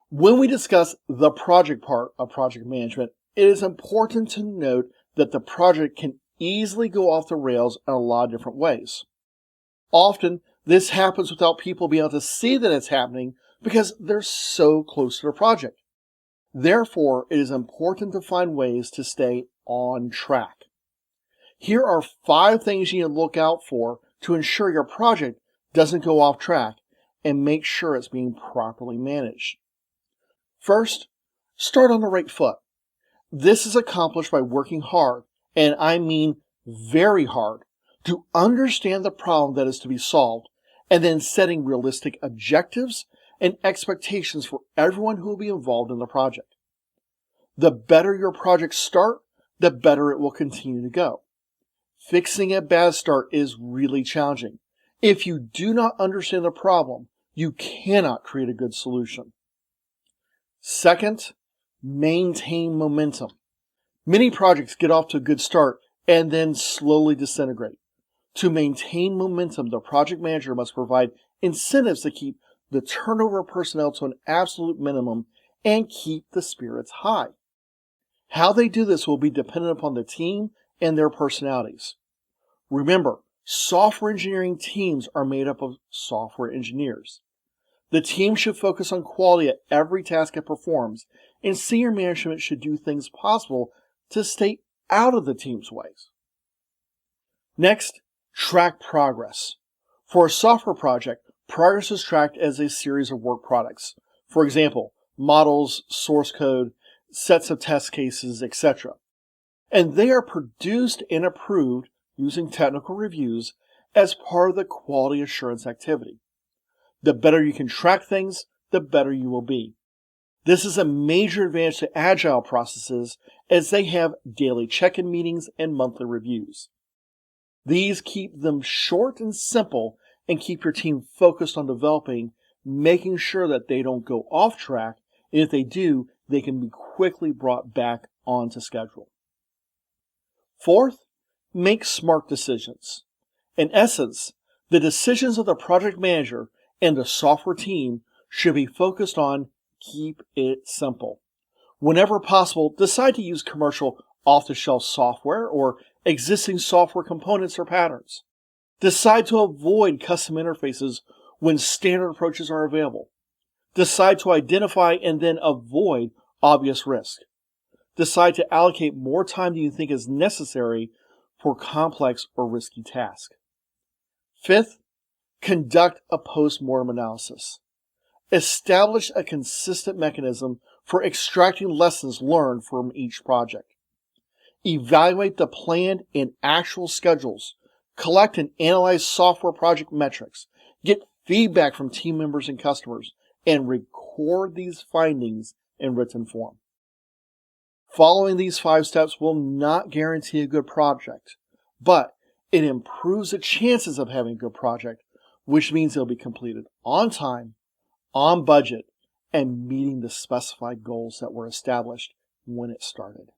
When we discuss the project part of project management, it is important to note that the project can easily go off the rails in a lot of different ways. Often, this happens without people being able to see that it's happening because they're so close to the project. Therefore, it is important to find ways to stay on track. Here are 5 things you need to look out for to ensure your project doesn't go off track and make sure it's being properly managed. First, start on the right foot. This is accomplished by working hard, and I mean very hard, to understand the problem that is to be solved, and then setting realistic objectives and expectations for everyone who will be involved in the project. The better your projects start, the better it will continue to go. Fixing a bad start is really challenging. If you do not understand the problem, you cannot create a good solution. Second, maintain momentum. Many projects get off to a good start and then slowly disintegrate. To maintain momentum, the project manager must provide incentives to keep the turnover of personnel to an absolute minimum and keep the spirits high. How they do this will be dependent upon the team and their personalities. Remember, software engineering teams are made up of software engineers. The team should focus on quality at every task it performs, and senior management should do things possible to stay out of the team's ways. Next, track progress. For a software project, progress is tracked as a series of work products. For example, models, source code, sets of test cases, etc. And they are produced and approved using technical reviews as part of the quality assurance activity. The better you can track things, the better you will be. This is a major advantage to agile processes as they have daily check-in meetings and monthly reviews. These keep them short and simple and keep your team focused on developing, making sure that they don't go off track, and if they do, they can be quickly brought back onto schedule. Fourth, make smart decisions. In essence, the decisions of the project manager and the software team should be focused on keep it simple. Whenever possible, decide to use commercial off-the-shelf software or existing software components or patterns. Decide to avoid custom interfaces when standard approaches are available. Decide to identify and then avoid obvious risk. Decide to allocate more time than you think is necessary for complex or risky tasks. Fifth, conduct a postmortem analysis. Establish a consistent mechanism for extracting lessons learned from each project. Evaluate the planned and actual schedules. Collect and analyze software project metrics. Get feedback from team members and customers, and record these findings in written form. Following these 5 steps will not guarantee a good project, but it improves the chances of having a good project, which means it'll be completed on time, on budget, and meeting the specified goals that were established when it started.